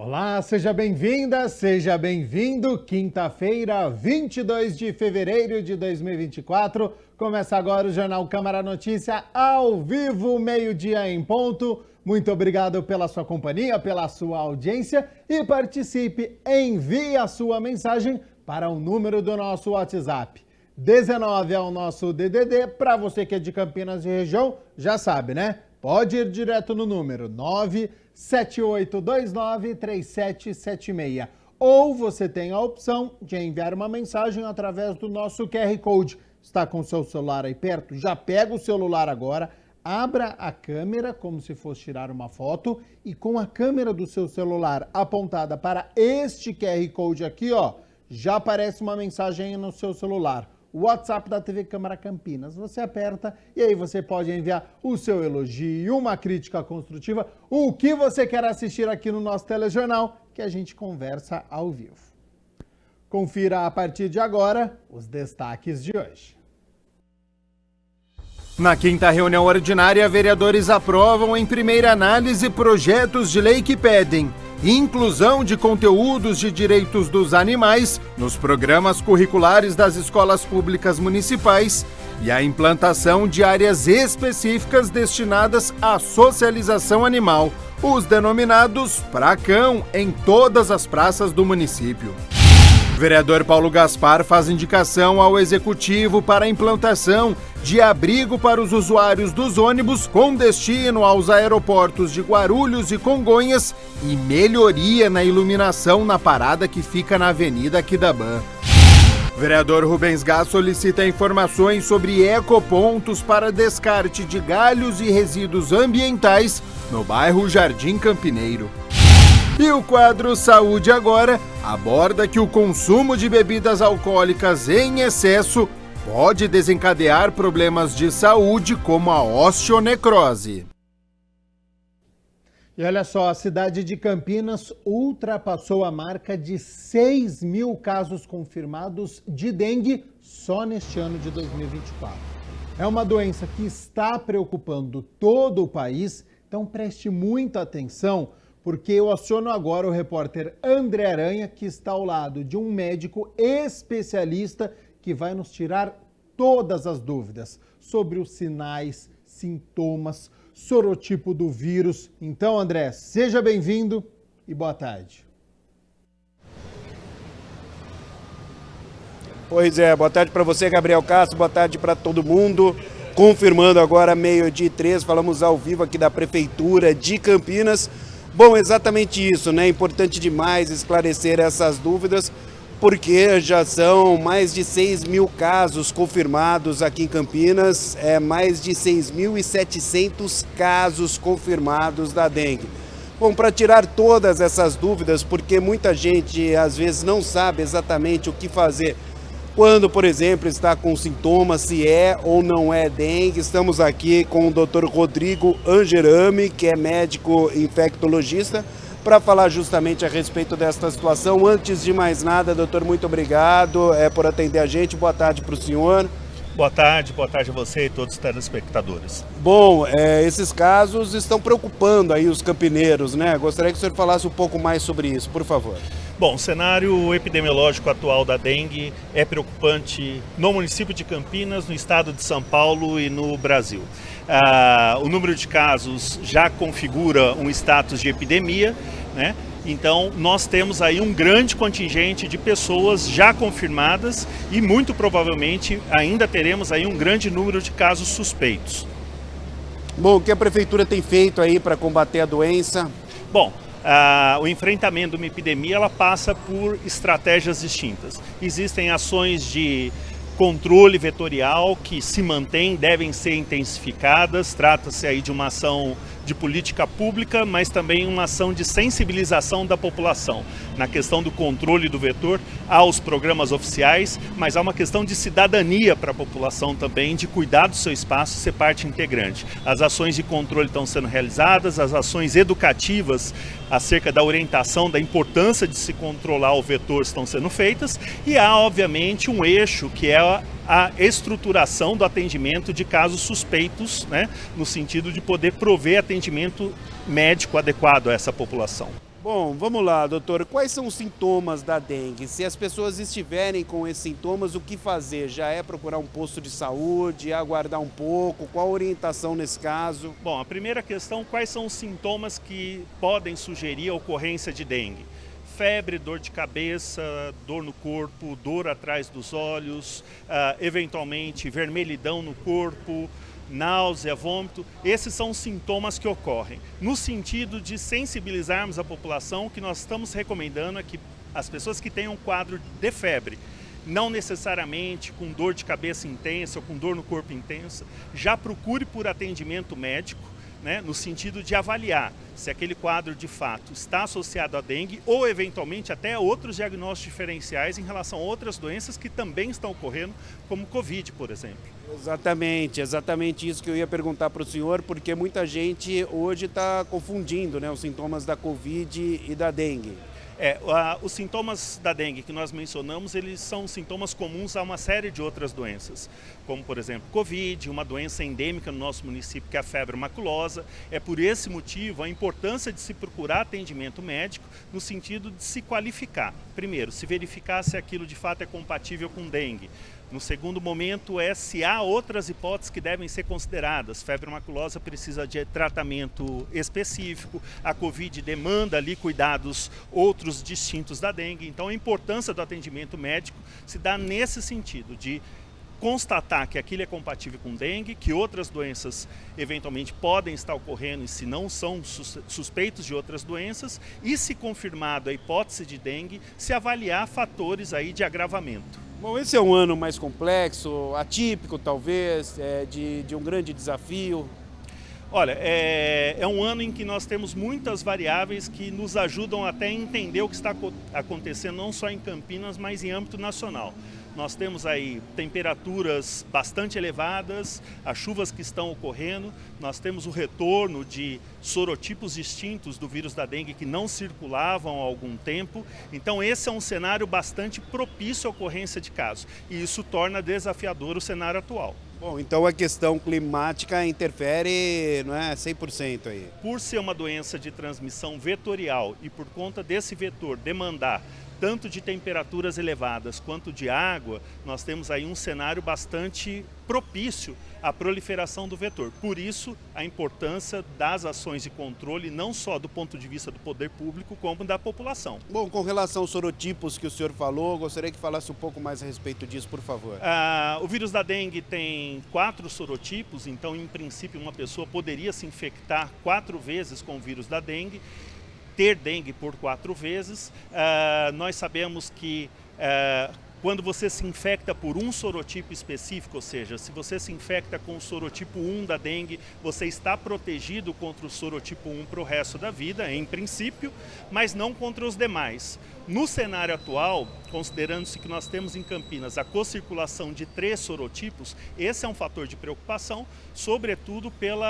Olá, seja bem-vinda, seja bem-vindo. Quinta-feira, 22 de fevereiro de 2024. Começa agora o Jornal Câmara Notícia, ao vivo, meio-dia em ponto. Muito obrigado pela sua companhia, pela sua audiência e participe. Envie a sua mensagem para o número do nosso WhatsApp. 19 é o nosso DDD. Para você que é de Campinas e região, já sabe, né? Pode ir direto no número 978293776. Ou você tem a opção de enviar uma mensagem através do nosso QR Code. Está com o seu celular aí perto? Já pega o celular agora, abra a câmera como se fosse tirar uma foto e com a câmera do seu celular apontada para este QR Code aqui, ó, já aparece uma mensagem no seu celular. O WhatsApp da TV Câmara Campinas. Você aperta e aí você pode enviar o seu elogio, uma crítica construtiva, o que você quer assistir aqui no nosso telejornal, que a gente conversa ao vivo. Confira a partir de agora os destaques de hoje. Na quinta reunião ordinária, vereadores aprovam em primeira análise projetos de lei que pedem inclusão de conteúdos de direitos dos animais nos programas curriculares das escolas públicas municipais e a implantação de áreas específicas destinadas à socialização animal, os denominados Pracão, em todas as praças do município. O vereador Paulo Gaspar faz indicação ao Executivo para a implantação de abrigo para os usuários dos ônibus com destino aos aeroportos de Guarulhos e Congonhas e melhoria na iluminação na parada que fica na Avenida Aquidabã. O vereador Rubens Gás solicita informações sobre ecopontos para descarte de galhos e resíduos ambientais no bairro Jardim Campineiro. E o quadro Saúde Agora aborda que o consumo de bebidas alcoólicas em excesso pode desencadear problemas de saúde como a osteonecrose. E olha só, a cidade de Campinas ultrapassou a marca de 6 mil casos confirmados de dengue só neste ano de 2024. É uma doença que está preocupando todo o país, então preste muita atenção, porque eu aciono agora o repórter André Aranha, que está ao lado de um médico especialista que vai nos tirar todas as dúvidas sobre os sinais, sintomas, sorotipo do vírus. Então, André, seja bem-vindo e boa tarde. Pois é, boa tarde para você, Gabriel Castro, boa tarde para todo mundo. Confirmando agora, 12h03, falamos ao vivo aqui da Prefeitura de Campinas. Bom, exatamente isso, né? Importante demais esclarecer essas dúvidas, porque já são mais de 6 mil casos confirmados aqui em Campinas, mais de 6.700 casos confirmados da dengue. Bom, para tirar todas essas dúvidas, porque muita gente às vezes não sabe exatamente o que fazer quando, por exemplo, está com sintomas, se é ou não é dengue, estamos aqui com o Dr. Rodrigo Angerami, que é médico infectologista, para falar justamente a respeito desta situação. Antes de mais nada, doutor, muito obrigado por atender a gente. Boa tarde para o senhor. Boa tarde a você e todos os telespectadores. Bom, esses casos estão preocupando aí os campineiros, né? Gostaria que o senhor falasse um pouco mais sobre isso, por favor. Bom, o cenário epidemiológico atual da dengue é preocupante no município de Campinas, no estado de São Paulo e no Brasil. O número de casos já configura um status de epidemia, né? Então, nós temos aí um grande contingente de pessoas já confirmadas e muito provavelmente ainda teremos aí um grande número de casos suspeitos. Bom, o que a Prefeitura tem feito aí para combater a doença? Bom, o enfrentamento de uma epidemia ela passa por estratégias distintas. Existem ações de controle vetorial que se mantêm, devem ser intensificadas. Trata-se aí de uma ação de política pública, mas também uma ação de sensibilização da população na questão do controle do vetor, aos programas oficiais, mas há uma questão de cidadania para a população também, de cuidar do seu espaço e ser parte integrante. As ações de controle estão sendo realizadas, as ações educativas acerca da orientação, da importância de se controlar o vetor estão sendo feitas, e há, obviamente, um eixo que é a estruturação do atendimento de casos suspeitos, né, no sentido de poder prover atendimento médico adequado a essa população. Bom, vamos lá, doutor. Quais são os sintomas da dengue? Se as pessoas estiverem com esses sintomas, o que fazer? Já é procurar um posto de saúde, aguardar um pouco? Qual a orientação nesse caso? Bom, a primeira questão, quais são os sintomas que podem sugerir a ocorrência de dengue? Febre, dor de cabeça, dor no corpo, dor atrás dos olhos, eventualmente vermelhidão no corpo, náusea, vômito. Esses são os sintomas que ocorrem. No sentido de sensibilizarmos a população, o que nós estamos recomendando é que as pessoas que tenham um quadro de febre, não necessariamente com dor de cabeça intensa ou com dor no corpo intensa, já procure por atendimento médico, né, no sentido de avaliar se aquele quadro de fato está associado à dengue ou eventualmente até a outros diagnósticos diferenciais em relação a outras doenças que também estão ocorrendo, como Covid, por exemplo. Exatamente isso que eu ia perguntar para o senhor, porque muita gente hoje está confundindo, né, os sintomas da Covid e da dengue. Os sintomas da dengue que nós mencionamos, eles são sintomas comuns a uma série de outras doenças, como por exemplo Covid, uma doença endêmica no nosso município que é a febre maculosa. É por esse motivo a importância de se procurar atendimento médico no sentido de se qualificar. Primeiro, se verificar se aquilo de fato é compatível com dengue. No segundo momento se há outras hipóteses que devem ser consideradas. Febre maculosa precisa de tratamento específico, a Covid demanda ali cuidados outros distintos da dengue. Então a importância do atendimento médico se dá nesse sentido, de constatar que aquilo é compatível com dengue, que outras doenças eventualmente podem estar ocorrendo e se não são suspeitos de outras doenças, e se confirmado a hipótese de dengue, se avaliar fatores aí de agravamento. Bom, esse é um ano mais complexo, atípico talvez, de um grande desafio. Olha, é um ano em que nós temos muitas variáveis que nos ajudam até a entender o que está acontecendo não só em Campinas, mas em âmbito nacional. Nós temos aí temperaturas bastante elevadas, as chuvas que estão ocorrendo, nós temos o retorno de sorotipos distintos do vírus da dengue que não circulavam há algum tempo. Então esse é um cenário bastante propício à ocorrência de casos e isso torna desafiador o cenário atual. Bom, então a questão climática interfere, não é, 100% aí? Por ser uma doença de transmissão vetorial e por conta desse vetor demandar tanto de temperaturas elevadas quanto de água, nós temos aí um cenário bastante propício à proliferação do vetor. Por isso, a importância das ações de controle, não só do ponto de vista do poder público, como da população. Bom, com relação aos sorotipos que o senhor falou, gostaria que falasse um pouco mais a respeito disso, por favor. O vírus da dengue tem 4 sorotipos, então, em princípio, uma pessoa poderia se infectar 4 vezes com o vírus da dengue, ter dengue por 4 vezes. Nós sabemos que quando você se infecta por um sorotipo específico, ou seja, se você se infecta com o sorotipo 1 da dengue, você está protegido contra o sorotipo 1 para o resto da vida, em princípio, mas não contra os demais. No cenário atual, considerando-se que nós temos em Campinas a co-circulação de 3 sorotipos, esse é um fator de preocupação, sobretudo pelo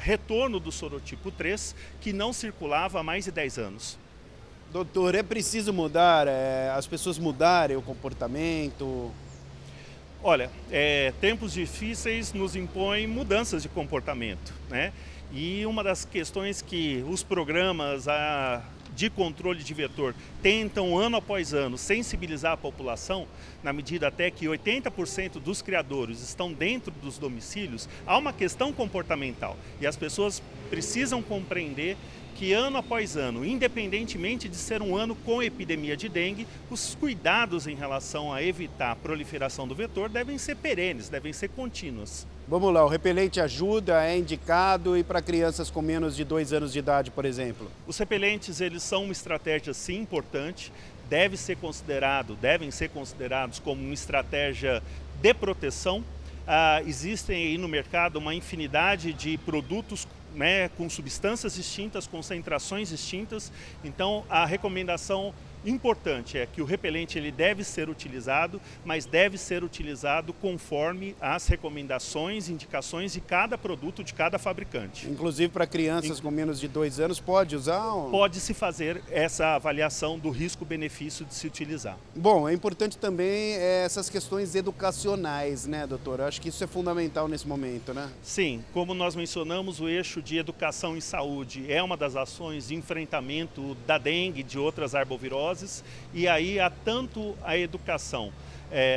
retorno do sorotipo 3, que não circulava há mais de 10 anos. Doutor, é preciso mudar, as pessoas mudarem o comportamento? Olha, tempos difíceis nos impõem mudanças de comportamento, né? E uma das questões que os programas de controle de vetor tentam ano após ano sensibilizar a população, na medida até que 80% dos criadores estão dentro dos domicílios, há uma questão comportamental e as pessoas precisam compreender que ano após ano, independentemente de ser um ano com epidemia de dengue, os cuidados em relação a evitar a proliferação do vetor devem ser perenes, devem ser contínuos. Vamos lá, o repelente ajuda, é indicado e para crianças com menos de 2 anos de idade, por exemplo? Os repelentes, eles são uma estratégia sim importante, devem ser considerados como uma estratégia de proteção. Existem aí no mercado uma infinidade de produtos, né, com substâncias distintas, concentrações distintas, então a recomendação importante é que o repelente ele deve ser utilizado, mas deve ser utilizado conforme as recomendações, indicações de cada produto de cada fabricante. Inclusive para crianças com menos de 2 anos, pode usar? Pode-se fazer essa avaliação do risco-benefício de se utilizar. Bom, é importante também essas questões educacionais, né, doutor? Eu acho que isso é fundamental nesse momento, né? Sim, como nós mencionamos, o eixo de educação e saúde é uma das ações de enfrentamento da dengue e de outras arboviroses. E aí há tanto a educação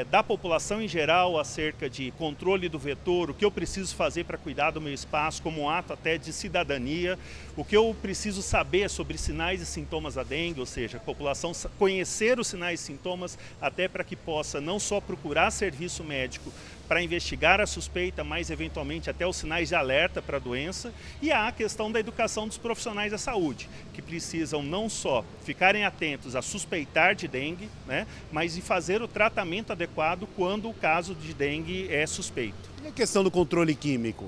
da população em geral acerca de controle do vetor, o que eu preciso fazer para cuidar do meu espaço como um ato até de cidadania, o que eu preciso saber sobre sinais e sintomas da dengue, ou seja, a população conhecer os sinais e sintomas até para que possa não só procurar serviço médico para investigar a suspeita, mas eventualmente até os sinais de alerta para a doença. E há a questão da educação dos profissionais da saúde, que precisam não só ficarem atentos a suspeitar de dengue, né, mas de fazer o tratamento adequado quando o caso de dengue é suspeito. E a questão do controle químico?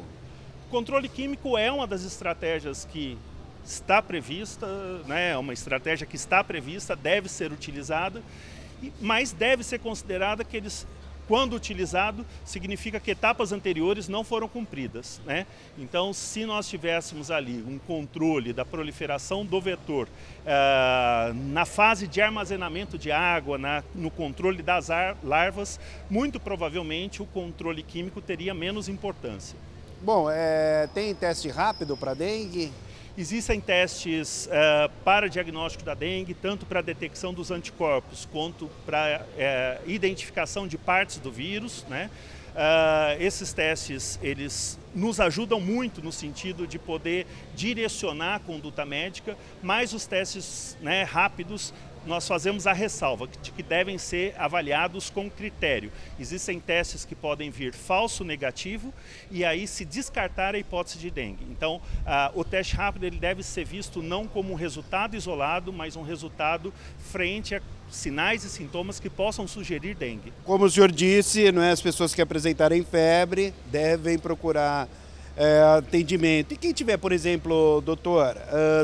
O controle químico é uma das estratégias que está prevista, né, é uma estratégia que está prevista, deve ser utilizada, mas deve ser considerada que eles, quando utilizado, significa que etapas anteriores não foram cumpridas, né? Então, se nós tivéssemos ali um controle da proliferação do vetor na fase de armazenamento de água, no controle das larvas, muito provavelmente o controle químico teria menos importância. Bom, tem teste rápido para dengue? Existem testes para diagnóstico da dengue, tanto para detecção dos anticorpos quanto para identificação de partes do vírus, né? Esses testes eles nos ajudam muito no sentido de poder direcionar a conduta médica, mas os testes, né, rápidos, nós fazemos a ressalva de que devem ser avaliados com critério. Existem testes que podem vir falso negativo e aí se descartar a hipótese de dengue. Então, o teste rápido ele deve ser visto não como um resultado isolado, mas um resultado frente a sinais e sintomas que possam sugerir dengue. Como o senhor disse, não é, as pessoas que apresentarem febre devem procurar atendimento. E quem tiver, por exemplo, doutor,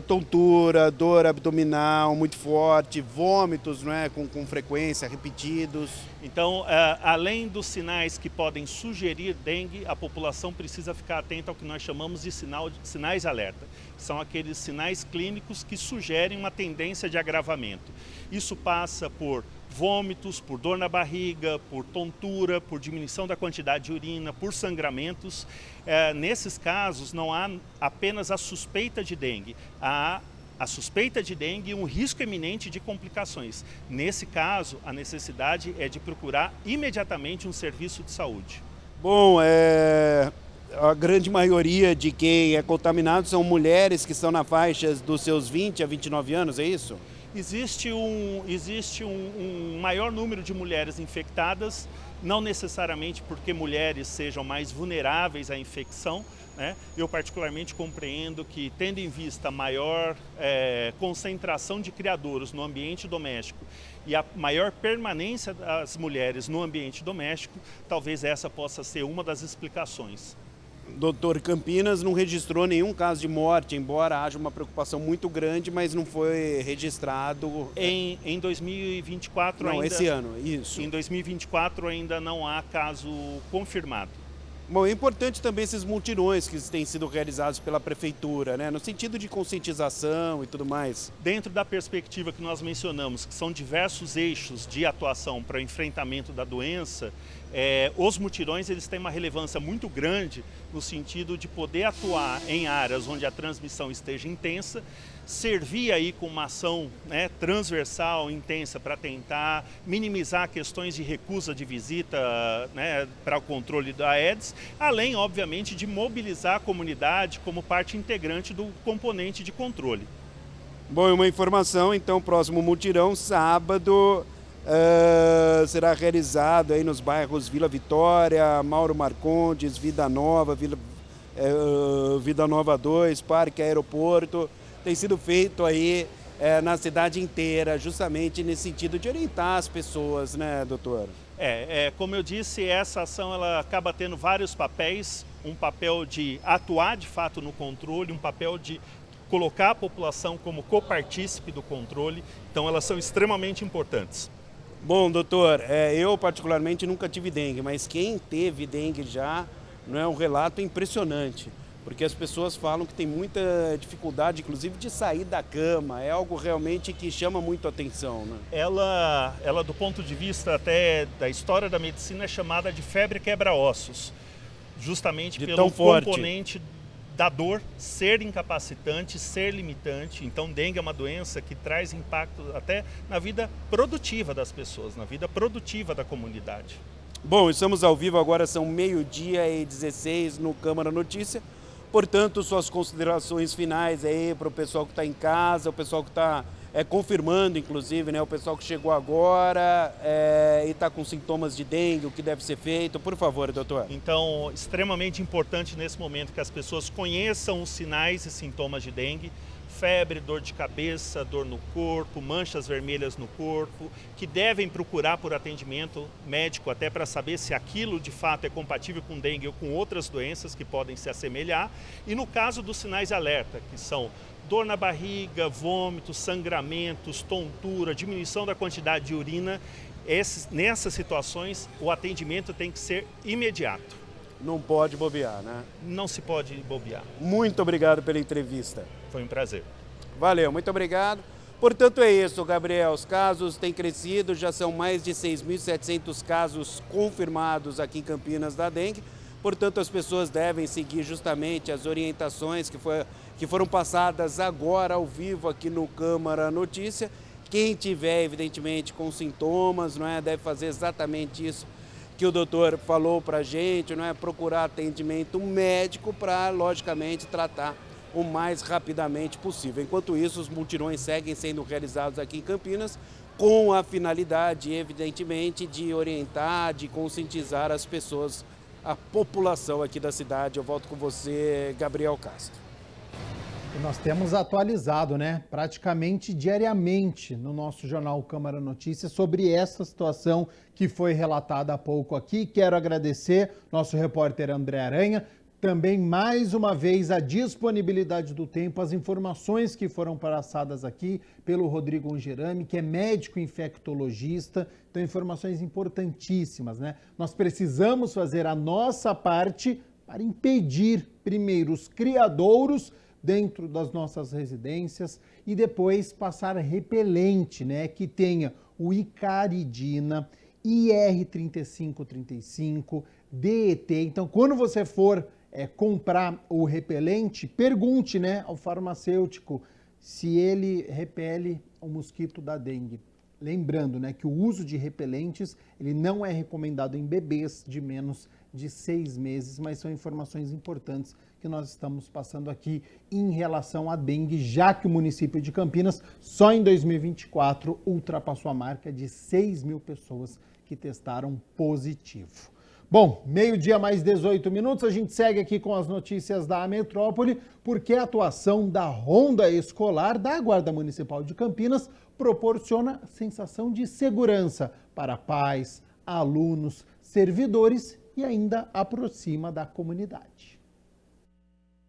tontura, dor abdominal muito forte, vômitos, não é, com frequência, repetidos. Então, além dos sinais que podem sugerir dengue, a população precisa ficar atenta ao que nós chamamos de sinais de alerta. São aqueles sinais clínicos que sugerem uma tendência de agravamento. Isso passa por vômitos, por dor na barriga, por tontura, por diminuição da quantidade de urina, por sangramentos. Nesses casos, não há apenas a suspeita de dengue, há a suspeita de dengue e um risco eminente de complicações. Nesse caso, a necessidade é de procurar imediatamente um serviço de saúde. Bom, a grande maioria de quem é contaminado são mulheres que estão na faixa dos seus 20 a 29 anos, é isso? Existe um maior número de mulheres infectadas, não necessariamente porque mulheres sejam mais vulneráveis à infecção, né? Eu particularmente compreendo que, tendo em vista a maior concentração de criadouros no ambiente doméstico e a maior permanência das mulheres no ambiente doméstico, talvez essa possa ser uma das explicações. Doutor, Campinas não registrou nenhum caso de morte, embora haja uma preocupação muito grande, mas não foi registrado. Em 2024 não, ainda... esse ano, isso. Em 2024 ainda não há caso confirmado. Bom, é importante também esses mutirões que têm sido realizados pela prefeitura, né, no sentido de conscientização e tudo mais. Dentro da perspectiva que nós mencionamos, que são diversos eixos de atuação para o enfrentamento da doença, os mutirões eles têm uma relevância muito grande no sentido de poder atuar em áreas onde a transmissão esteja intensa, servir aí com uma ação, né, transversal, intensa, para tentar minimizar questões de recusa de visita, né, para o controle da Aedes, além, obviamente, de mobilizar a comunidade como parte integrante do componente de controle. Bom, uma informação, então, próximo mutirão, sábado, será realizado aí nos bairros Vila Vitória, Mauro Marcondes, Vida Nova, Vida Nova 2, Parque Aeroporto. Tem sido feito aí na cidade inteira, justamente nesse sentido de orientar as pessoas, né, doutor? Como eu disse, essa ação ela acaba tendo vários papéis, um papel de atuar de fato no controle, um papel de colocar a população como copartícipe do controle, então elas são extremamente importantes. Bom, doutor, eu particularmente nunca tive dengue, mas quem teve dengue já, não é um relato impressionante, porque as pessoas falam que tem muita dificuldade, inclusive, de sair da cama, é algo realmente que chama muito a atenção, né? Ela, do ponto de vista até da história da medicina, é chamada de febre quebra-ossos, justamente pelo componente da dor ser incapacitante, ser limitante. Então, dengue é uma doença que traz impacto até na vida produtiva das pessoas, na vida produtiva da comunidade. Bom, estamos ao vivo agora, são 12h16 no Câmara Notícia. Portanto, suas considerações finais aí para o pessoal que está em casa, o pessoal que está confirmando, inclusive, né, o pessoal que chegou agora e está com sintomas de dengue, o que deve ser feito. Por favor, doutor. Então, extremamente importante nesse momento que as pessoas conheçam os sinais e sintomas de dengue. Febre, dor de cabeça, dor no corpo, manchas vermelhas no corpo, que devem procurar por atendimento médico até para saber se aquilo de fato é compatível com dengue ou com outras doenças que podem se assemelhar. E no caso dos sinais de alerta, que são dor na barriga, vômitos, sangramentos, tontura, diminuição da quantidade de urina, nessas situações o atendimento tem que ser imediato. Não pode bobear, né? Não se pode bobear. Muito obrigado pela entrevista. Foi um prazer. Valeu, muito obrigado. Portanto, é isso, Gabriel. Os casos têm crescido, já são mais de 6.700 casos confirmados aqui em Campinas da dengue. Portanto, as pessoas devem seguir justamente as orientações que foram passadas agora ao vivo aqui no Câmara Notícia. Quem tiver, evidentemente, com sintomas, não é, deve fazer exatamente isso que o doutor falou para a gente, não é, procurar atendimento médico para, logicamente, tratar o mais rapidamente possível. Enquanto isso, os mutirões seguem sendo realizados aqui em Campinas com a finalidade, evidentemente, de orientar, de conscientizar as pessoas, a população aqui da cidade. Eu volto com você, Gabriel Castro. E nós temos atualizado, né, praticamente diariamente no nosso jornal Câmara Notícias sobre essa situação que foi relatada há pouco aqui. Quero agradecer nosso repórter André Aranha, também mais uma vez a disponibilidade do tempo, as informações que foram passadas aqui pelo Rodrigo Angerami, que é médico infectologista. Então, informações importantíssimas, né? Nós precisamos fazer a nossa parte para impedir, primeiro, os criadouros dentro das nossas residências e depois passar repelente, né, que tenha o icaridina, IR3535, DET. Então, quando você for comprar o repelente, pergunte, né, ao farmacêutico se ele repele o mosquito da dengue. Lembrando, né, que o uso de repelentes ele não é recomendado em bebês de menos de 6 meses, mas são informações importantes que nós estamos passando aqui em relação à dengue, já que o município de Campinas, só em 2024, ultrapassou a marca de 6.000 pessoas que testaram positivo. Bom, 12h mais 18 minutos, a gente segue aqui com as notícias da metrópole, porque a atuação da Ronda Escolar da Guarda Municipal de Campinas proporciona sensação de segurança para pais, alunos, servidores e ainda aproxima da comunidade.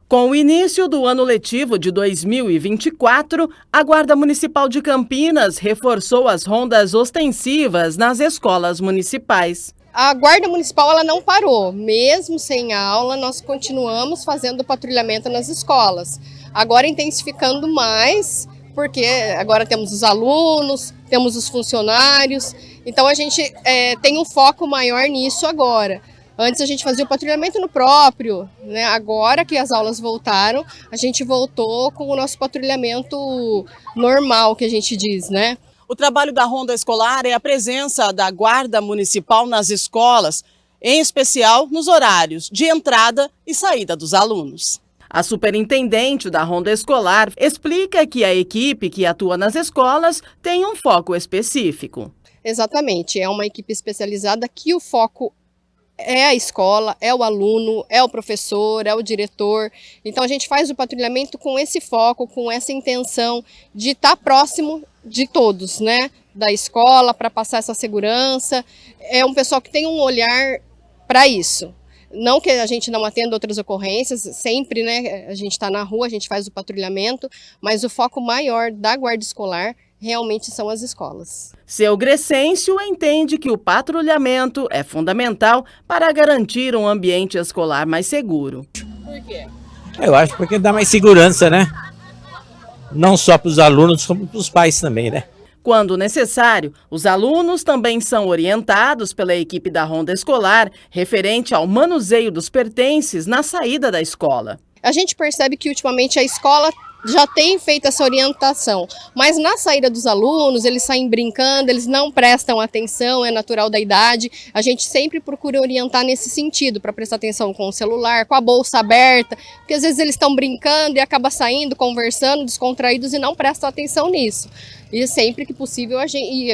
Com o início do ano letivo de 2024, a Guarda Municipal de Campinas reforçou as rondas ostensivas nas escolas municipais. A Guarda Municipal ela não parou, mesmo sem aula, nós continuamos fazendo patrulhamento nas escolas. Agora intensificando mais, porque agora temos os alunos, temos os funcionários, então a gente tem um foco maior nisso agora. Antes a gente fazia o patrulhamento no próprio, né? Agora que as aulas voltaram, a gente voltou com o nosso patrulhamento normal, que a gente diz, né? O trabalho da Ronda Escolar é a presença da Guarda Municipal nas escolas, em especial nos horários de entrada e saída dos alunos. A superintendente da Ronda Escolar explica que a equipe que atua nas escolas tem um foco específico. Exatamente, é uma equipe especializada que o foco é a escola, é o aluno, é o professor, é o diretor. Então a gente faz o patrulhamento com esse foco, com essa intenção de estar próximo de todos, né? Da escola, para passar essa segurança. É um pessoal que tem um olhar para isso. Não que a gente não atenda outras ocorrências, sempre, né, a gente está na rua, a gente faz o patrulhamento, mas o foco maior da guarda escolar realmente são as escolas. Seu Grescêncio entende que o patrulhamento é fundamental para garantir um ambiente escolar mais seguro. Por quê? Eu acho porque dá mais segurança, né? Não só para os alunos, como para os pais também, né? Quando necessário, os alunos também são orientados pela equipe da ronda escolar referente ao manuseio dos pertences na saída da escola. A gente percebe que ultimamente a escola já tem feito essa orientação, mas na saída dos alunos, eles saem brincando, eles não prestam atenção, é natural da idade. A gente sempre procura orientar nesse sentido, para prestar atenção com o celular, com a bolsa aberta, porque às vezes eles estão brincando e acabam saindo, conversando, descontraídos e não prestam atenção nisso. E sempre que possível,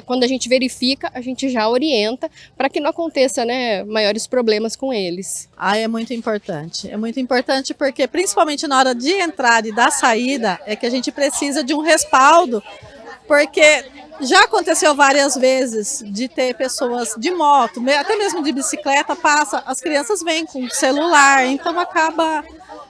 quando a gente verifica, a gente já orienta para que não aconteça, né, maiores problemas com eles. É muito importante. É muito importante porque, principalmente na hora de entrada e da saída, é que a gente precisa de um respaldo, porque já aconteceu várias vezes de ter pessoas de moto, até mesmo de bicicleta, as crianças vêm com celular, então acaba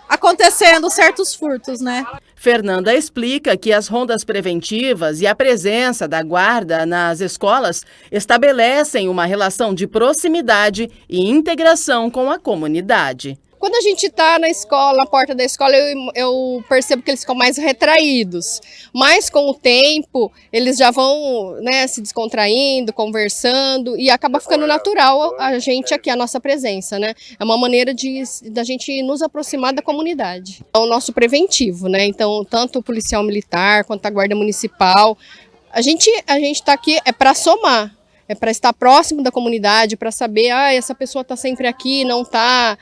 acontecendo certos furtos, né? Fernanda explica que as rondas preventivas e a presença da guarda nas escolas estabelecem uma relação de proximidade e integração com a comunidade. Quando a gente está na escola, na porta da escola, eu percebo que eles ficam mais retraídos. Mas com o tempo, eles já vão, né, se descontraindo, conversando e acaba ficando natural a gente aqui, a nossa presença, né? É uma maneira da gente nos aproximar da comunidade. É o nosso preventivo, né? Então, tanto o policial militar quanto a guarda municipal, a gente está aqui para somar. É para estar próximo da comunidade, para saber, essa pessoa está sempre aqui, não está...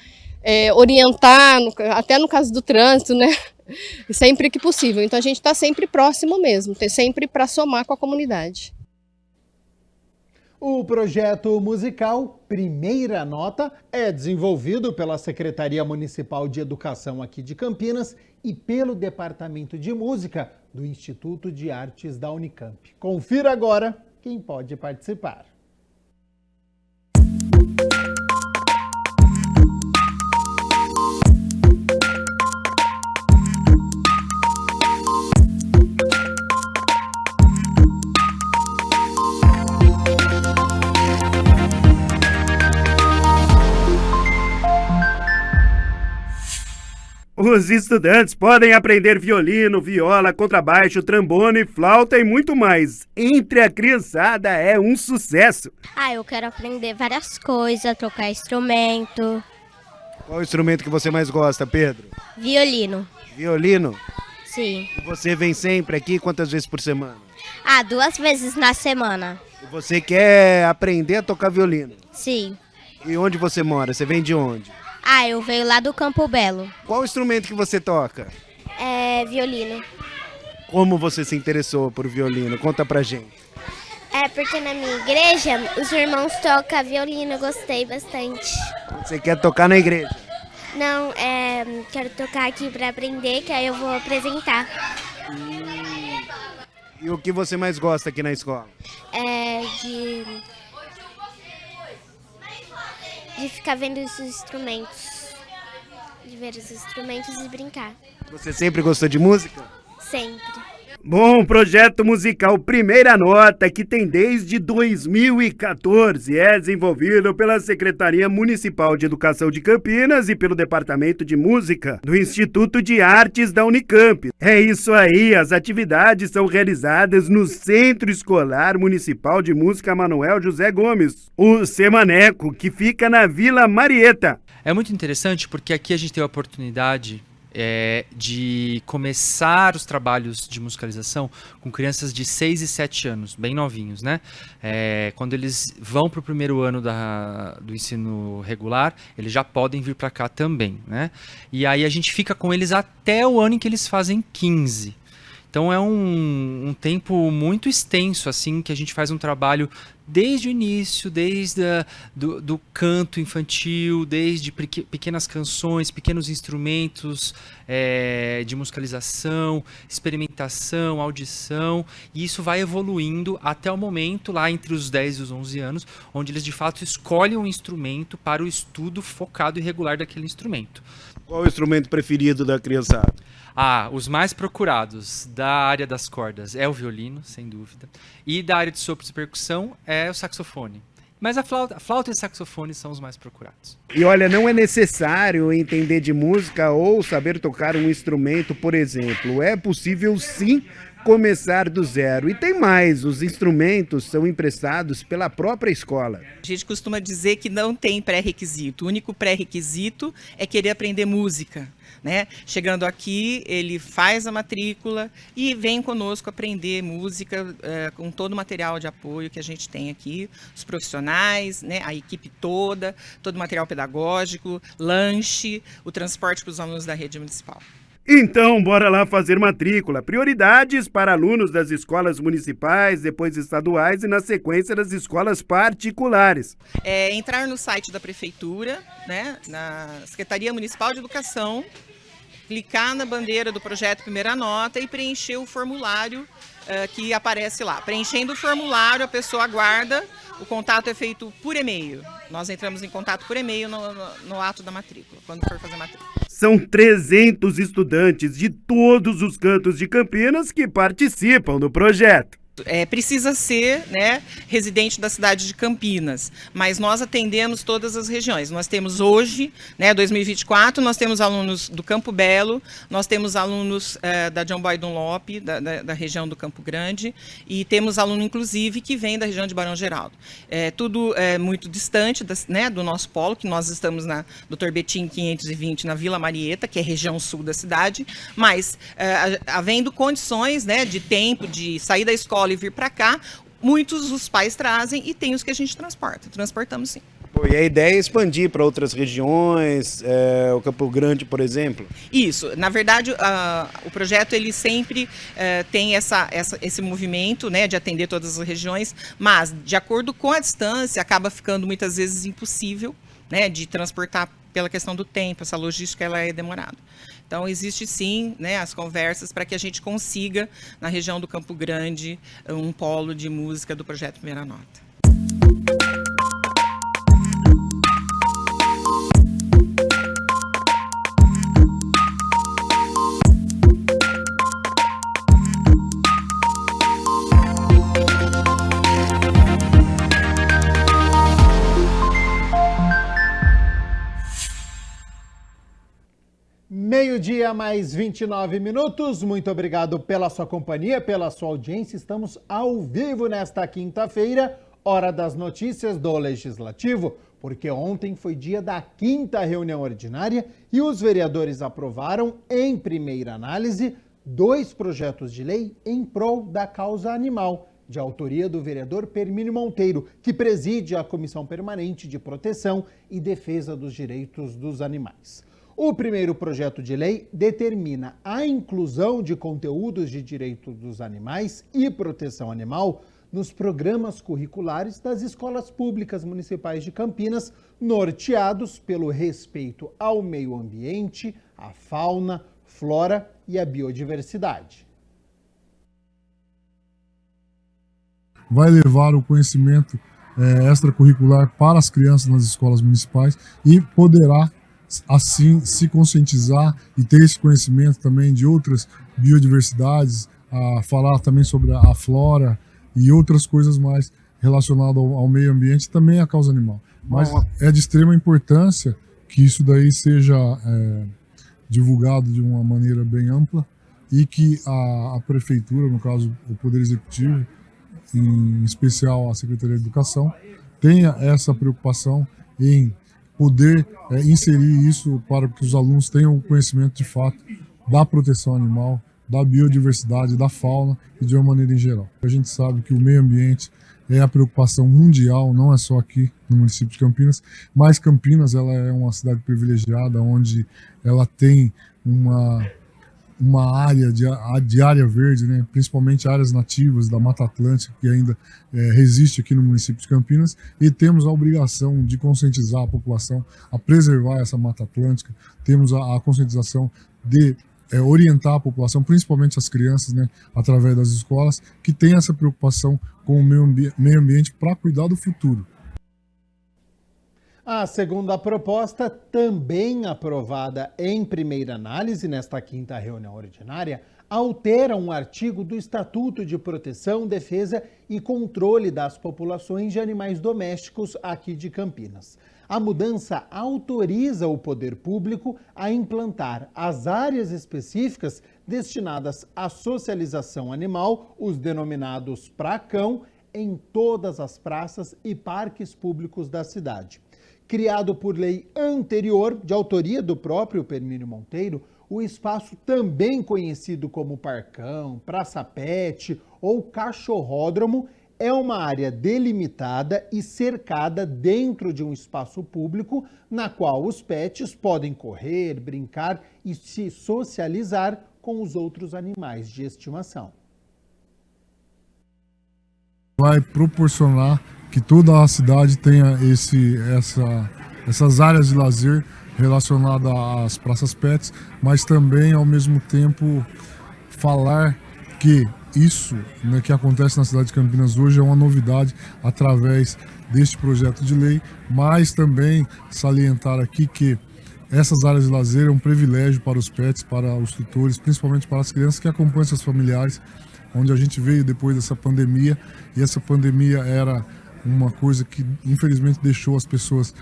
orientar, até no caso do trânsito, né? Sempre que possível. Então a gente está sempre próximo mesmo, sempre para somar com a comunidade. O projeto musical Primeira Nota é desenvolvido pela Secretaria Municipal de Educação aqui de Campinas e pelo Departamento de Música do Instituto de Artes da Unicamp. Confira agora quem pode participar. Os estudantes podem aprender violino, viola, contrabaixo, trombone, flauta e muito mais. Entre a criançada é um sucesso. Eu quero aprender várias coisas, tocar instrumento. Qual o instrumento que você mais gosta, Pedro? Violino. Violino? Sim. E você vem sempre aqui quantas vezes por semana? 2 vezes na semana. E você quer aprender a tocar violino? Sim. E onde você mora? Você vem de onde? Eu venho lá do Campo Belo. Qual instrumento que você toca? Violino. Como você se interessou por violino? Conta pra gente. Porque na minha igreja os irmãos tocam violino, eu gostei bastante. Você quer tocar na igreja? Não, quero tocar aqui para aprender, que aí eu vou apresentar. E o que você mais gosta aqui na escola? De ficar vendo os instrumentos, de ver os instrumentos e brincar. Você sempre gostou de música? Sempre. Bom, projeto musical Primeira Nota, que tem desde 2014, é desenvolvido pela Secretaria Municipal de Educação de Campinas e pelo Departamento de Música do Instituto de Artes da Unicamp. É isso aí, as atividades são realizadas no Centro Escolar Municipal de Música Manuel José Gomes, o Semaneco, que fica na Vila Marieta. É muito interessante porque aqui a gente tem a oportunidade de começar os trabalhos de musicalização com crianças de 6 e 7 anos, bem novinhos, né? Quando eles vão para o primeiro ano do ensino regular, eles já podem vir para cá também, né? E aí a gente fica com eles até o ano em que eles fazem 15. Então é um tempo muito extenso, assim, que a gente faz um trabalho desde o início, desde do canto infantil, desde pequenas canções, pequenos instrumentos de musicalização, experimentação, audição, e isso vai evoluindo até o momento, lá entre os 10 e os 11 anos, onde eles de fato escolhem um instrumento para o estudo focado e regular daquele instrumento. Qual o instrumento preferido da criançada? Os mais procurados da área das cordas é o violino, sem dúvida. E da área de sopros e percussão é o saxofone. Mas a flauta e o saxofone são os mais procurados. E olha, não é necessário entender de música ou saber tocar um instrumento, por exemplo. É possível sim começar do zero. E tem mais, os instrumentos são emprestados pela própria escola. A gente costuma dizer que não tem pré-requisito. O único pré-requisito é querer aprender música, né? Chegando aqui, ele faz a matrícula e vem conosco aprender música com todo o material de apoio que a gente tem aqui, os profissionais, né? A equipe toda, todo o material pedagógico, lanche, o transporte para os alunos da rede municipal. Então, bora lá fazer matrícula. Prioridades para alunos das escolas municipais, depois estaduais e, na sequência, das escolas particulares. Entrar no site da Prefeitura, né, na Secretaria Municipal de Educação, clicar na bandeira do projeto Primeira Nota e preencher o formulário que aparece lá. Preenchendo o formulário, a pessoa aguarda, o contato é feito por e-mail. Nós entramos em contato por e-mail no ato da matrícula, quando for fazer a matrícula. São 300 estudantes de todos os cantos de Campinas que participam do projeto. Precisa ser, né, residente da cidade de Campinas, mas nós atendemos todas as regiões. Nós temos hoje, né, 2024, nós temos alunos do Campo Belo, nós temos alunos da John Boy Dunlop, da região do Campo Grande, e temos aluno, inclusive, que vem da região de Barão Geraldo. Tudo muito distante né, do nosso polo, que nós estamos na Dr. Betim 520, na Vila Marieta, que é a região sul da cidade, mas havendo condições, né, de tempo, de sair da escola e vir para cá, muitos os pais trazem e tem os que a gente transportamos sim. E a ideia é expandir para outras regiões, o Campo Grande, por exemplo? Isso, na verdade o projeto ele sempre tem esse movimento, né, de atender todas as regiões, mas de acordo com a distância acaba ficando muitas vezes impossível, né, de transportar pela questão do tempo, essa logística ela é demorada. Então, existe sim, né, as conversas para que a gente consiga, na região do Campo Grande, um polo de música do projeto Primeira Nota. Meio-dia mais 29 minutos. Muito obrigado pela sua companhia, pela sua audiência. Estamos ao vivo nesta quinta-feira, hora das notícias do Legislativo, porque ontem foi dia da 5ª reunião ordinária e os vereadores aprovaram, em primeira análise, 2 projetos de lei em prol da causa animal, de autoria do vereador Permínio Monteiro, que preside a Comissão Permanente de Proteção e Defesa dos Direitos dos Animais. O primeiro projeto de lei determina a inclusão de conteúdos de direitos dos animais e proteção animal nos programas curriculares das escolas públicas municipais de Campinas, norteados pelo respeito ao meio ambiente, à fauna, flora e à biodiversidade. Vai levar o conhecimento extracurricular para as crianças nas escolas municipais e poderá assim se conscientizar e ter esse conhecimento também de outras biodiversidades, a falar também sobre a flora e outras coisas mais relacionadas ao meio ambiente, também à causa animal. Mas é de extrema importância que isso daí seja divulgado de uma maneira bem ampla e que a prefeitura, no caso o Poder Executivo, em especial a Secretaria de Educação, tenha essa preocupação em poder inserir isso para que os alunos tenham conhecimento de fato da proteção animal, da biodiversidade, da fauna e de uma maneira em geral. A gente sabe que o meio ambiente é a preocupação mundial, não é só aqui no município de Campinas, mas Campinas ela é uma cidade privilegiada, onde ela tem um uma área de área verde, né, principalmente áreas nativas da Mata Atlântica, que ainda resiste aqui no município de Campinas, e temos a obrigação de conscientizar a população a preservar essa Mata Atlântica, temos a conscientização de orientar a população, principalmente as crianças, né, através das escolas, que tem essa preocupação com o meio ambiente para cuidar do futuro. A segunda proposta, também aprovada em primeira análise nesta quinta reunião ordinária, altera um artigo do Estatuto de Proteção, Defesa e Controle das Populações de Animais Domésticos aqui de Campinas. A mudança autoriza o poder público a implantar as áreas específicas destinadas à socialização animal, os denominados PRACão, em todas as praças e parques públicos da cidade. Criado por lei anterior, de autoria do próprio Permínio Monteiro, o espaço, também conhecido como Parcão, Praça Pet ou Cachorródromo, é uma área delimitada e cercada dentro de um espaço público, na qual os pets podem correr, brincar e se socializar com os outros animais de estimação. Vai proporcionar que toda a cidade tenha essas áreas de lazer relacionadas às praças pets, mas também, ao mesmo tempo, falar que isso, né, que acontece na cidade de Campinas hoje é uma novidade através deste projeto de lei, mas também salientar aqui que essas áreas de lazer é um privilégio para os pets, para os tutores, principalmente para as crianças que acompanham seus familiares, onde a gente veio depois dessa pandemia, e essa pandemia era uma coisa que infelizmente deixou as pessoas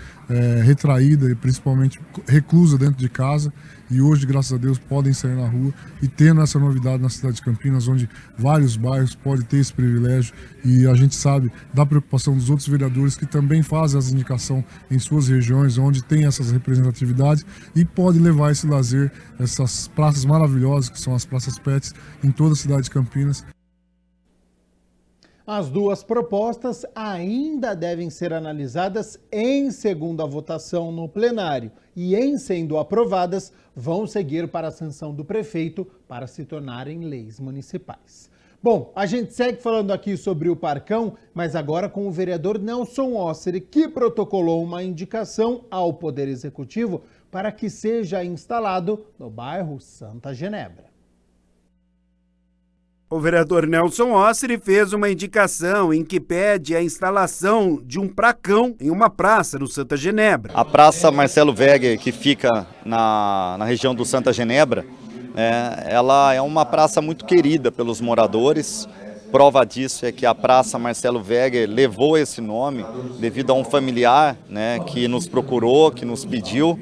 retraídas e principalmente reclusas dentro de casa, e hoje, graças a Deus, podem sair na rua, e tendo essa novidade na cidade de Campinas, onde vários bairros podem ter esse privilégio, e a gente sabe da preocupação dos outros vereadores que também fazem as indicações em suas regiões, onde tem essas representatividades, e pode levar esse lazer, essas praças maravilhosas que são as praças pets, em toda a cidade de Campinas. As duas propostas ainda devem ser analisadas em segunda votação no plenário e, em sendo aprovadas, vão seguir para a sanção do prefeito para se tornarem leis municipais. Bom, a gente segue falando aqui sobre o Parcão, mas agora com o vereador Nelson Osseri, que protocolou uma indicação ao Poder Executivo para que seja instalado no bairro Santa Genebra. O vereador Nelson Osseri fez uma indicação em que pede a instalação de um Pracão em uma praça no Santa Genebra. A Praça Marcelo Weger, que fica na região do Santa Genebra, ela é uma praça muito querida pelos moradores. Prova disso é que a Praça Marcelo Weger levou esse nome devido a um familiar, né, que nos procurou, que nos pediu,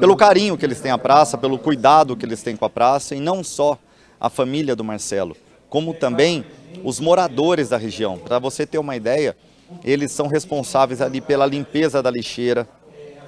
pelo carinho que eles têm à praça, pelo cuidado que eles têm com a praça, e não só a família do Marcelo, como também os moradores da região. Para você ter uma ideia, eles são responsáveis ali pela limpeza da lixeira,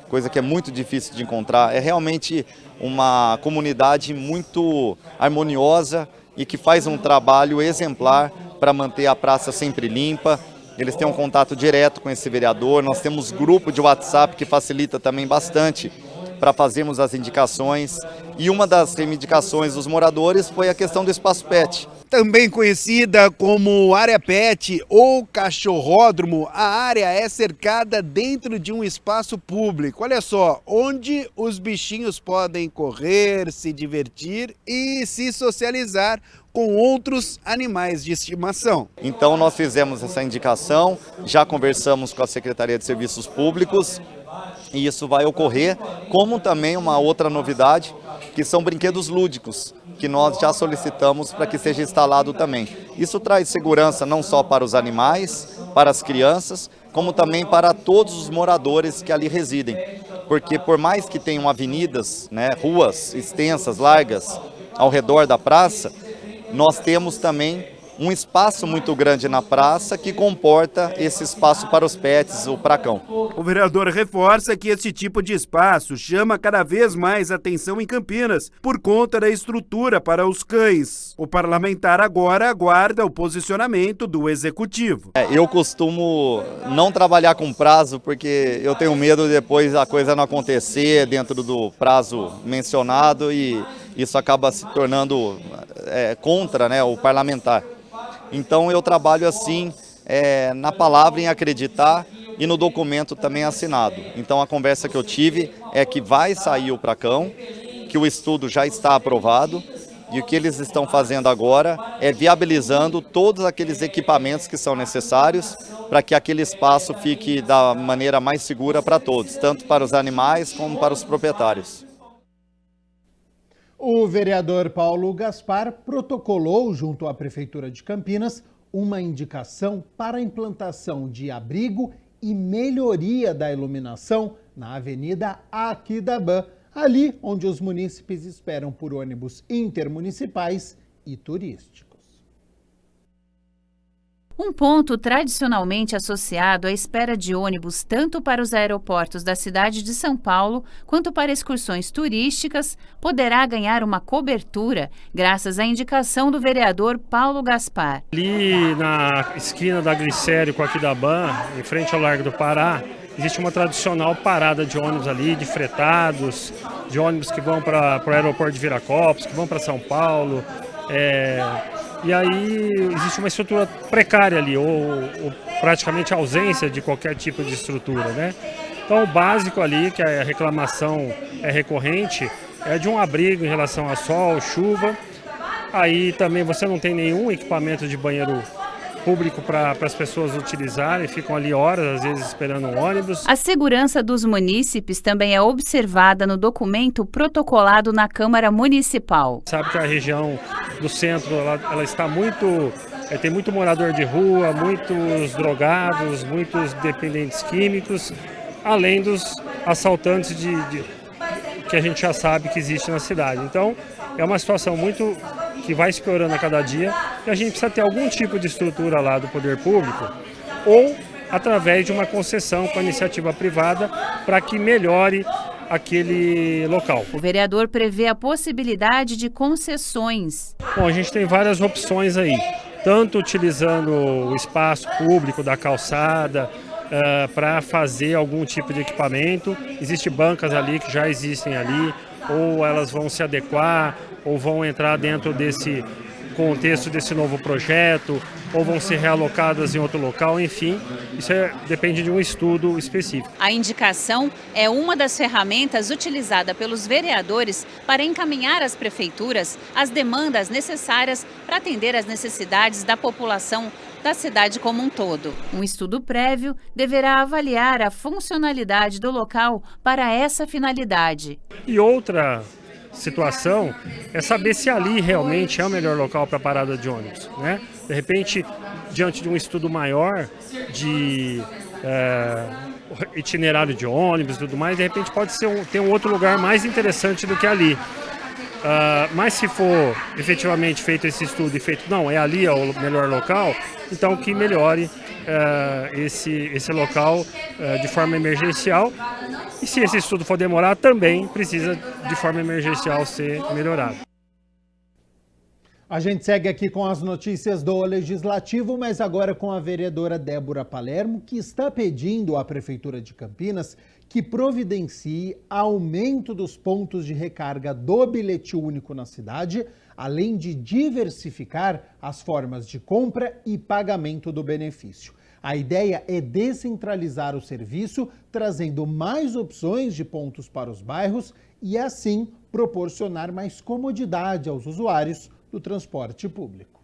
coisa que é muito difícil de encontrar. É realmente uma comunidade muito harmoniosa e que faz um trabalho exemplar para manter a praça sempre limpa. Eles têm um contato direto com esse vereador. Nós temos grupo de WhatsApp que facilita também bastante para fazermos as indicações, e uma das reivindicações dos moradores foi a questão do espaço pet. Também conhecida como área pet ou cachorródromo, a área é cercada dentro de um espaço público. Olha só, onde os bichinhos podem correr, se divertir e se socializar com outros animais de estimação. Então nós fizemos essa indicação, já conversamos com a Secretaria de Serviços Públicos, e isso vai ocorrer, como também uma outra novidade, que são brinquedos lúdicos, que nós já solicitamos para que seja instalado também. Isso traz segurança não só para os animais, para as crianças, como também para todos os moradores que ali residem. Porque por mais que tenham avenidas, né, ruas extensas, largas, ao redor da praça, nós temos também um espaço muito grande na praça que comporta esse espaço para os pets, o Pracão. O vereador reforça que esse tipo de espaço chama cada vez mais atenção em Campinas por conta da estrutura para os cães. O parlamentar agora aguarda o posicionamento do executivo. Eu costumo não trabalhar com prazo porque eu tenho medo de depois a coisa não acontecer dentro do prazo mencionado e isso acaba se tornando contra, né, o parlamentar. Então eu trabalho assim, na palavra, em acreditar, e no documento também assinado. Então a conversa que eu tive é que vai sair o PRACão, que o estudo já está aprovado, e o que eles estão fazendo agora é viabilizando todos aqueles equipamentos que são necessários para que aquele espaço fique da maneira mais segura para todos, tanto para os animais como para os proprietários. O vereador Paulo Gaspar protocolou, junto à Prefeitura de Campinas, uma indicação para a implantação de abrigo e melhoria da iluminação na Avenida Aquidabã, ali onde os munícipes esperam por ônibus intermunicipais e turísticos. Um ponto tradicionalmente associado à espera de ônibus tanto para os aeroportos da cidade de São Paulo quanto para excursões turísticas poderá ganhar uma cobertura graças à indicação do vereador Paulo Gaspar. Ali na esquina da Glicério com a Aquidabã, em frente ao Largo do Pará, existe uma tradicional parada de ônibus ali, de fretados, de ônibus que vão para o aeroporto de Viracopos, que vão para São Paulo. E aí existe uma estrutura precária ali, ou praticamente ausência de qualquer tipo de estrutura, né? Então o básico ali, que a reclamação é recorrente, é de um abrigo em relação a sol, chuva. Aí também você não tem nenhum equipamento de banheiro público para as pessoas utilizarem, ficam ali horas, às vezes, esperando um ônibus. A segurança dos munícipes também é observada no documento protocolado na Câmara Municipal. Sabe que a região do centro ela está muito... tem muito morador de rua, muitos drogados, muitos dependentes químicos, além dos assaltantes que a gente já sabe que existe na cidade. Então, é uma situação muito que vai se piorando a cada dia e a gente precisa ter algum tipo de estrutura lá do poder público ou através de uma concessão com a iniciativa privada para que melhore aquele local. O vereador prevê a possibilidade de concessões. Bom, a gente tem várias opções aí, tanto utilizando o espaço público da calçada, para fazer algum tipo de equipamento. Existem bancas ali que já existem ali, ou elas vão se adequar, ou vão entrar dentro desse contexto desse novo projeto, ou vão ser realocadas em outro local, enfim, isso depende de um estudo específico. A indicação é uma das ferramentas utilizada pelos vereadores para encaminhar às prefeituras as demandas necessárias para atender às necessidades da população da cidade como um todo. Um estudo prévio deverá avaliar a funcionalidade do local para essa finalidade. E outra situação é saber se ali realmente é o melhor local para parada de ônibus, né? De repente, diante de um estudo maior de itinerário de ônibus e tudo mais, de repente pode ter um outro lugar mais interessante do que ali. Mas se for efetivamente feito esse estudo e feito, não, é ali o melhor local, então que melhore esse local de forma emergencial. E se esse estudo for demorar, também precisa de forma emergencial ser melhorado. A gente segue aqui com as notícias do Legislativo, mas agora com a vereadora Débora Palermo, que está pedindo à Prefeitura de Campinas que providencie aumento dos pontos de recarga do bilhete único na cidade, além de diversificar as formas de compra e pagamento do benefício. A ideia é descentralizar o serviço, trazendo mais opções de pontos para os bairros e, assim, proporcionar mais comodidade aos usuários do transporte público.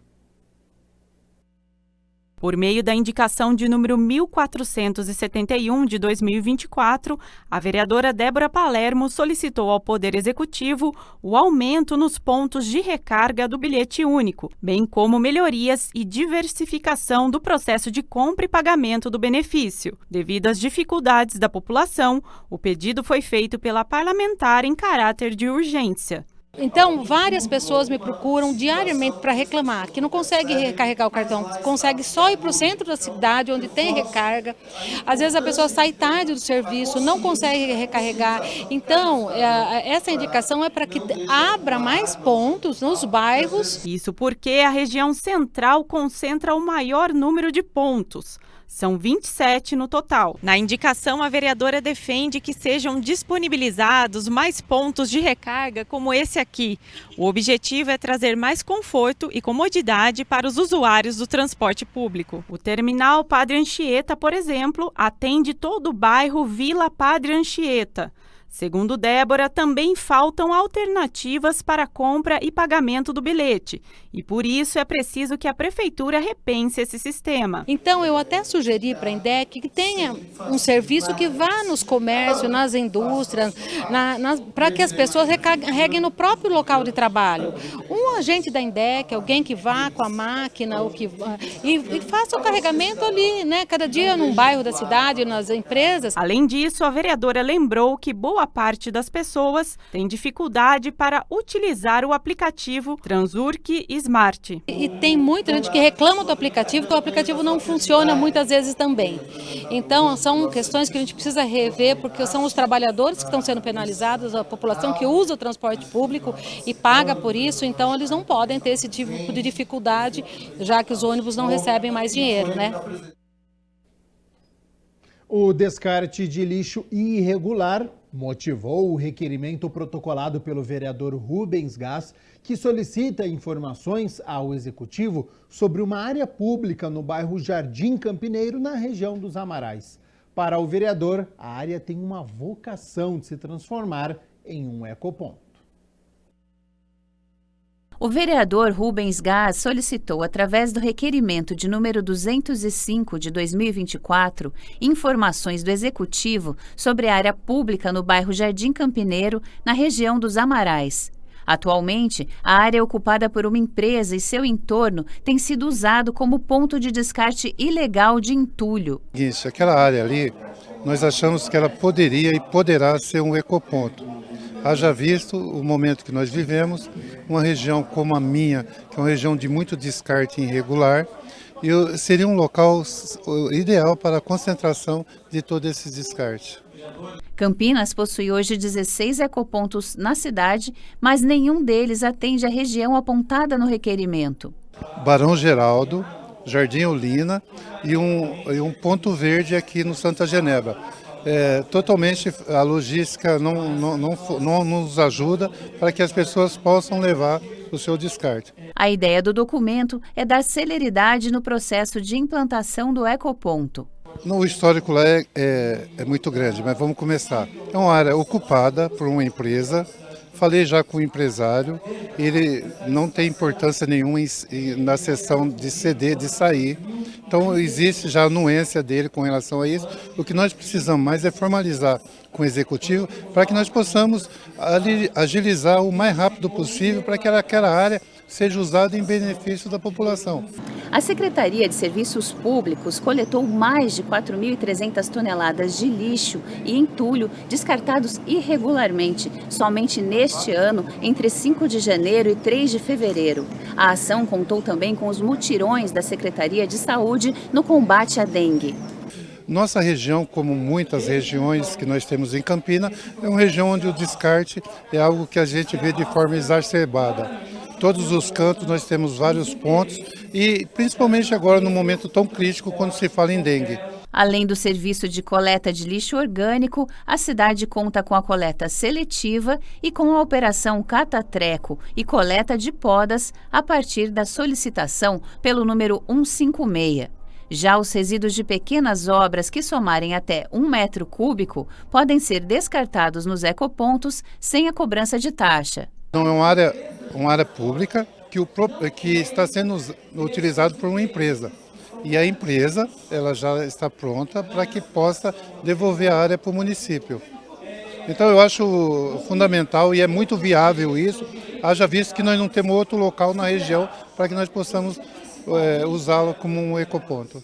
Por meio da indicação de número 1471 de 2024, a vereadora Débora Palermo solicitou ao Poder Executivo o aumento nos pontos de recarga do bilhete único, bem como melhorias e diversificação do processo de compra e pagamento do benefício. Devido às dificuldades da população, o pedido foi feito pela parlamentar em caráter de urgência. Então, várias pessoas me procuram diariamente para reclamar que não consegue recarregar o cartão, consegue só ir para o centro da cidade, onde tem recarga. Às vezes a pessoa sai tarde do serviço, não consegue recarregar. Então, essa indicação é para que abra mais pontos nos bairros. Isso porque a região central concentra o maior número de pontos. São 27 no total. Na indicação, a vereadora defende que sejam disponibilizados mais pontos de recarga como esse aqui. O objetivo é trazer mais conforto e comodidade para os usuários do transporte público. O terminal Padre Anchieta, por exemplo, atende todo o bairro Vila Padre Anchieta. Segundo Débora, também faltam alternativas para compra e pagamento do bilhete. E por isso é preciso que a Prefeitura repense esse sistema. Então eu até sugeri para a INDEC que tenha um serviço que vá nos comércios, nas indústrias, para que as pessoas recarreguem no próprio local de trabalho. Um agente da INDEC, alguém que vá com a máquina e faça o carregamento ali, né? Cada dia num bairro da cidade, nas empresas. Além disso, a vereadora lembrou que boa parte das pessoas tem dificuldade para utilizar o aplicativo Transurc Smart. E tem muita gente que reclama do aplicativo, que o aplicativo não funciona muitas vezes também. Então, são questões que a gente precisa rever, porque são os trabalhadores que estão sendo penalizados, a população que usa o transporte público e paga por isso, então eles não podem ter esse tipo de dificuldade, já que os ônibus não recebem mais dinheiro, né? O descarte de lixo irregular motivou o requerimento protocolado pelo vereador Rubens Gás, que solicita informações ao Executivo sobre uma área pública no bairro Jardim Campineiro, na região dos Amarais. Para o vereador, a área tem uma vocação de se transformar em um ecoponto. O vereador Rubens Gás solicitou, através do requerimento de número 205 de 2024, informações do Executivo sobre a área pública no bairro Jardim Campineiro, na região dos Amarais. Atualmente, a área é ocupada por uma empresa e seu entorno tem sido usado como ponto de descarte ilegal de entulho. Isso, aquela área ali, nós achamos que ela poderia e poderá ser um ecoponto. Haja visto o momento que nós vivemos, uma região como a minha, que é uma região de muito descarte irregular, e seria um local ideal para a concentração de todo esse descarte. Campinas possui hoje 16 ecopontos na cidade, mas nenhum deles atende a região apontada no requerimento. Barão Geraldo, Jardim Olina e um ponto verde aqui no Santa Genebra. Totalmente a logística não nos ajuda para que as pessoas possam levar o seu descarte. A ideia do documento é dar celeridade no processo de implantação do ecoponto. O histórico lá é muito grande, mas vamos começar. É uma área ocupada por uma empresa. Falei já com o empresário, ele não tem importância nenhuma na sessão de ceder, de sair. Então existe já a anuência dele com relação a isso. O que nós precisamos mais é formalizar com o Executivo para que nós possamos agilizar o mais rápido possível para que aquela área seja usada em benefício da população. A Secretaria de Serviços Públicos coletou mais de 4.300 toneladas de lixo e entulho descartados irregularmente, somente neste ano, entre 5 de janeiro e 3 de fevereiro. A ação contou também com os mutirões da Secretaria de Saúde no combate à dengue. Nossa região, como muitas regiões que nós temos em Campinas, é uma região onde o descarte é algo que a gente vê de forma exacerbada. Todos os cantos nós temos vários pontos e principalmente agora no momento tão crítico quando se fala em dengue. Além do serviço de coleta de lixo orgânico, a cidade conta com a coleta seletiva e com a operação Catatreco e coleta de podas a partir da solicitação pelo número 156. Já os resíduos de pequenas obras que somarem até 1 metro cúbico podem ser descartados nos ecopontos sem a cobrança de taxa. Então é uma área pública que está sendo utilizada por uma empresa. E a empresa ela já está pronta para que possa devolver a área para o município. Então eu acho fundamental e é muito viável isso, haja visto que nós não temos outro local na região para que nós possamos usá-lo como um ecoponto.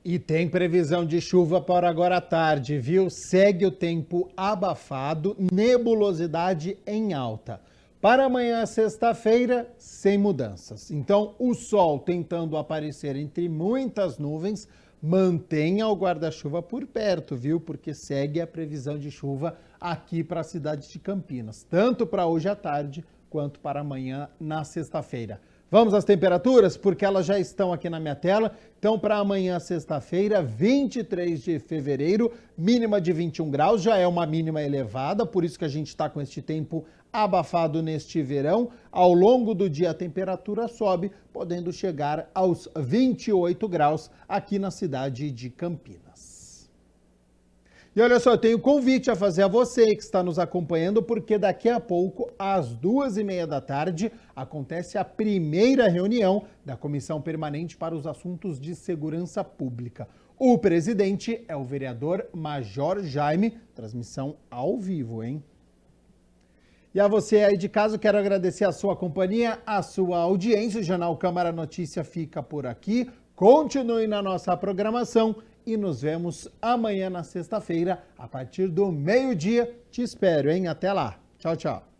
E tem previsão de chuva para agora à tarde, viu? Segue o tempo abafado, nebulosidade em alta. Para amanhã, sexta-feira, sem mudanças. Então, o sol tentando aparecer entre muitas nuvens, mantenha o guarda-chuva por perto, viu? Porque segue a previsão de chuva aqui para a cidade de Campinas, tanto para hoje à tarde quanto para amanhã, na sexta-feira. Vamos às temperaturas, porque elas já estão aqui na minha tela. Então, para amanhã, sexta-feira, 23 de fevereiro, mínima de 21 graus, já é uma mínima elevada, por isso que a gente está com este tempo abafado neste verão. Ao longo do dia, a temperatura sobe, podendo chegar aos 28 graus aqui na cidade de Campinas. E olha só, eu tenho um convite a fazer a você que está nos acompanhando, porque daqui a pouco, às 2h30 da tarde, acontece a primeira reunião da Comissão Permanente para os Assuntos de Segurança Pública. O presidente é o vereador Major Jaime, transmissão ao vivo, hein? E a você aí de casa, quero agradecer a sua companhia, a sua audiência. O Jornal Câmara Notícia fica por aqui. Continue na nossa programação e nos vemos amanhã na sexta-feira, a partir do meio-dia. Te espero, hein? Até lá. Tchau, tchau.